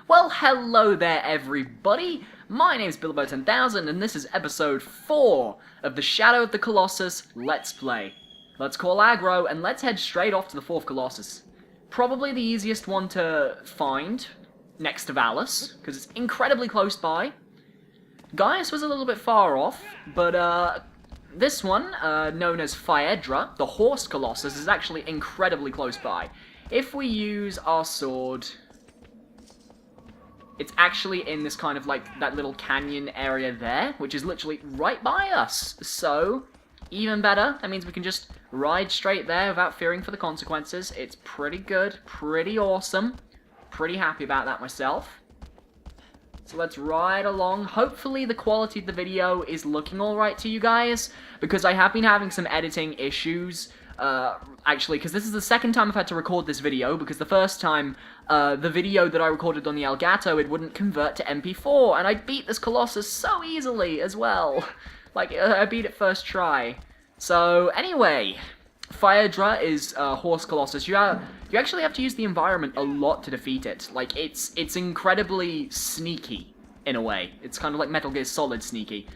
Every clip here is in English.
Well, hello there everybody! My name's Bilbo10000 and this is episode 4 of the Shadow of the Colossus Let's Play. Let's call Agro and let's head straight off to the 4th Colossus. Probably the easiest one to find, next to Valus, because it's incredibly close by. Gaius was a little bit far off, but this one, known as Phaedra, the Horse Colossus, is actually incredibly close by. If we use our sword, it's actually in this kind of like that little canyon area there, which is literally right by us. So, even better, that means we can just ride straight there without fearing for the consequences. It's pretty good, pretty awesome. Pretty happy about that myself. So let's ride along. Hopefully the quality of the video is looking alright to you guys, because I have been having some editing issues. Actually, because this is the second time I've had to record this video, because the first time, the video that I recorded on the Elgato, it wouldn't convert to MP4, and I beat this Colossus so easily as well. Like, I beat it first try. So, anyway, Phaedra is Horse Colossus. You actually have to use the environment a lot to defeat it. Like, it's incredibly sneaky, in a way. It's kind of like Metal Gear Solid sneaky.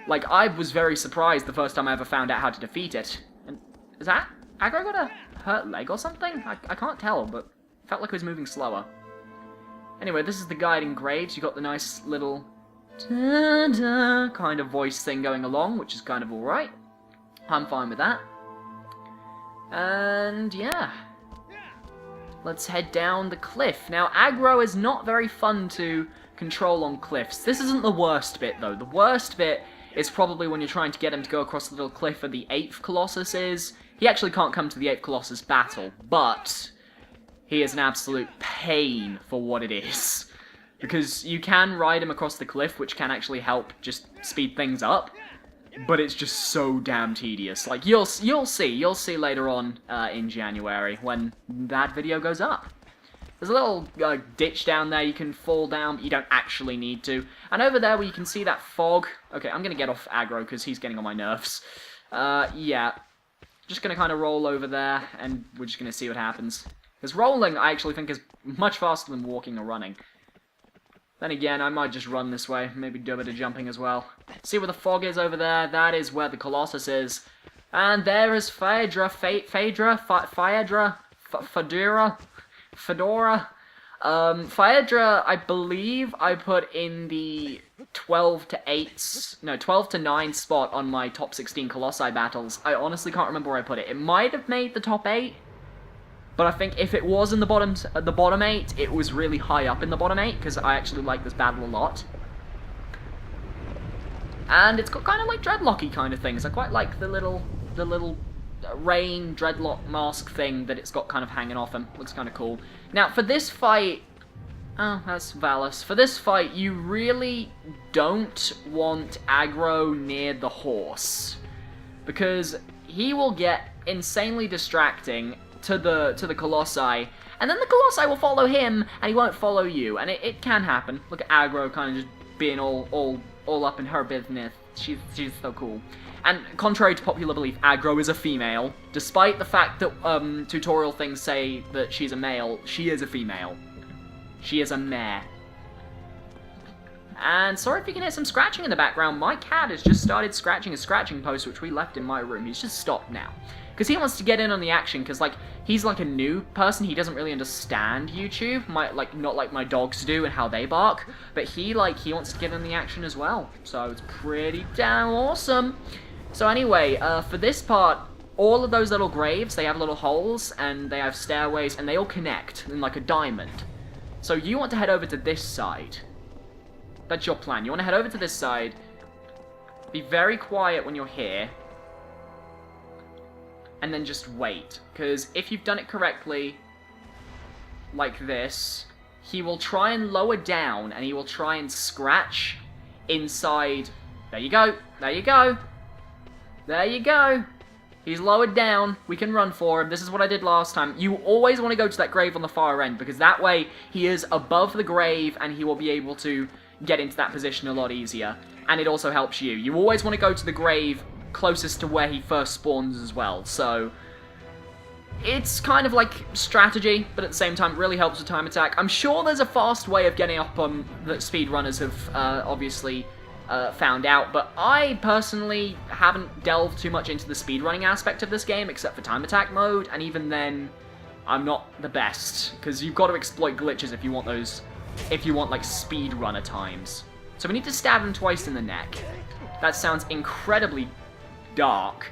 Like, I was very surprised the first time I ever found out how to defeat it. And is that Agro got a hurt leg or something? I can't tell, but it felt like it was moving slower. Anyway, this is the guiding graves. You got the nice little da-da kind of voice thing going along, which is kind of alright. I'm fine with that. And yeah, let's head down the cliff. Now, Agro is not very fun to control on cliffs. This isn't the worst bit, though. The worst bit is probably when you're trying to get him to go across the little cliff where the 8th Colossus is. He actually can't come to the 8th Colossus battle, but he is an absolute pain for what it is. Because you can ride him across the cliff, which can actually help just speed things up, but it's just so damn tedious. Like, you'll see later on in January when that video goes up. There's a little ditch down there you can fall down, but you don't actually need to. And over there where you can see that fog. Okay, I'm going to get off Agro because he's getting on my nerves. Yeah. Just going to kind of roll over there, and we're just going to see what happens. Because rolling, I actually think, is much faster than walking or running. Then again, I might just run this way. Maybe do a bit of jumping as well. See where the fog is over there? That is where the Colossus is. And there is Phaedra. Phaedra? Fedora. Phaedra, I believe I put in the 12 to 9 spot on my top 16 Colossi battles. I honestly can't remember where I put it. It might have made the top 8, but I think if it was in the bottom 8, it was really high up in the bottom 8, because I actually like this battle a lot. And it's got kind of like dreadlocky kind of things. I quite like the little rain dreadlock mask thing that it's got kind of hanging off him. Looks kind of cool. Now, for this fight, oh, that's Valus. For this fight, you really don't want Agro near the horse, because he will get insanely distracting to the Colossi, and then the Colossi will follow him, and he won't follow you, and it can happen. Look at Agro kind of just being all up in her business. She's so cool. And contrary to popular belief, Agro is a female. Despite the fact that tutorial things say that she's a male, she is a female. She is a mare. And sorry if you can hear some scratching in the background. My cat has just started scratching a scratching post, which we left in my room. He's just stopped now. Because he wants to get in on the action, because, like, he's like a new person. He doesn't really understand YouTube, not like my dogs do and how they bark. But he wants to get in the action as well. So it's pretty damn awesome. So anyway, for this part, all of those little graves, they have little holes, and they have stairways, and they all connect in like a diamond. So you want to head over to this side. That's your plan. You want to head over to this side, be very quiet when you're here, and then just wait. Because if you've done it correctly, like this, he will try and lower down, and he will try and scratch inside. There you go. There you go. There you go. He's lowered down. We can run for him. This is what I did last time. You always want to go to that grave on the far end, because that way he is above the grave and he will be able to get into that position a lot easier. And it also helps you. You always want to go to the grave closest to where he first spawns as well. So It's kind of like strategy, but at the same time really helps with time attack. I'm sure there's a fast way of getting up on that speedrunners have obviously found out, but I personally haven't delved too much into the speedrunning aspect of this game, except for time attack mode, and even then, I'm not the best, because you've got to exploit glitches if you want like speedrunner times. So we need to stab him twice in the neck. That sounds incredibly dark,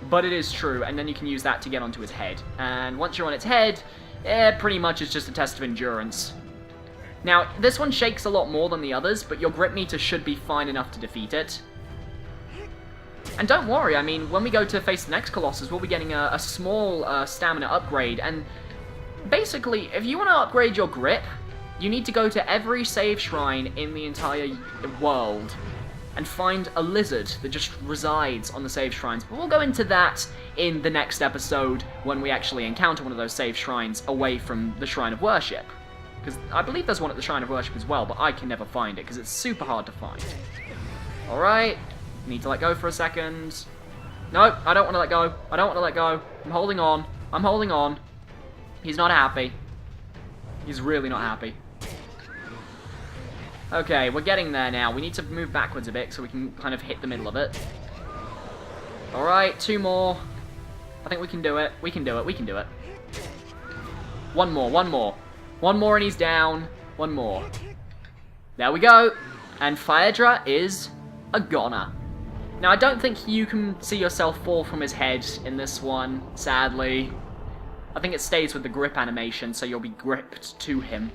but it is true, and then you can use that to get onto his head. And once you're on its head, pretty much it's just a test of endurance. Now, this one shakes a lot more than the others, but your grip meter should be fine enough to defeat it. And don't worry, I mean, when we go to face the next Colossus, we'll be getting a small stamina upgrade, and basically, if you want to upgrade your grip, you need to go to every save shrine in the entire world and find a lizard that just resides on the save shrines. But we'll go into that in the next episode when we actually encounter one of those save shrines away from the Shrine of Worship. Because I believe there's one at the Shrine of Worship as well, but I can never find it because it's super hard to find. Alright, need to let go for a second. No, I don't want to let go. I don't want to let go. I'm holding on. I'm holding on. He's not happy. He's really not happy. Okay, we're getting there now. We need to move backwards a bit so we can kind of hit the middle of it. Alright, 2 more. I think we can do it. We can do it. We can do it. One more. One more. One more and he's down. One more. There we go. And Phaedra is a goner. Now, I don't think you can see yourself fall from his head in this one, sadly. I think it stays with the grip animation, so you'll be gripped to him.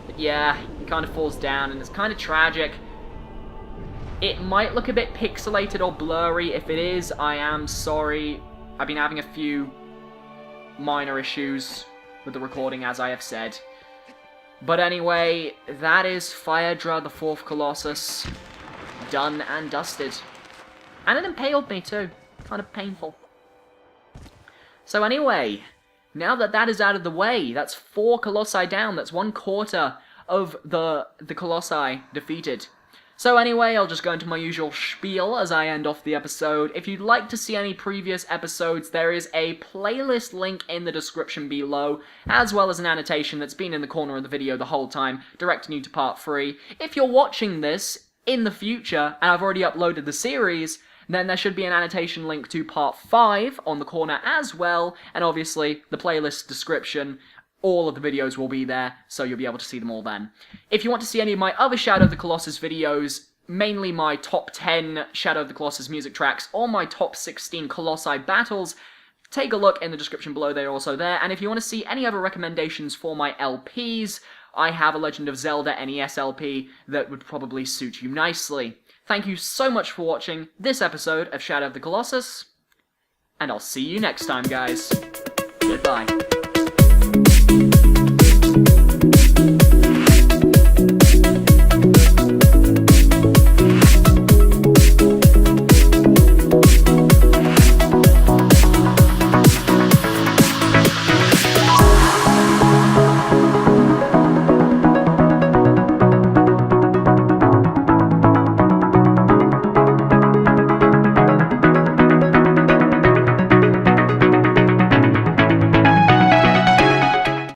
But yeah, he kind of falls down, and it's kind of tragic. It might look a bit pixelated or blurry. If it is, I am sorry. I've been having a few minor issues with the recording, as I have said. But anyway, that is Phaedra, the 4th Colossus, done and dusted. And it impaled me too. Kind of painful. So anyway, now that that is out of the way, that's 4 Colossi down, that's 1/4 of the Colossi defeated. So anyway, I'll just go into my usual spiel as I end off the episode. If you'd like to see any previous episodes, there is a playlist link in the description below, as well as an annotation that's been in the corner of the video the whole time, directing you to part 3. If you're watching this in the future, and I've already uploaded the series, then there should be an annotation link to part 5 on the corner as well, and obviously the playlist description. All of the videos will be there, so you'll be able to see them all then. If you want to see any of my other Shadow of the Colossus videos, mainly my top 10 Shadow of the Colossus music tracks, or my top 16 Colossi battles, take a look in the description below, they're also there. And if you want to see any other recommendations for my LPs, I have a Legend of Zelda NES LP that would probably suit you nicely. Thank you so much for watching this episode of Shadow of the Colossus, and I'll see you next time, guys. Goodbye.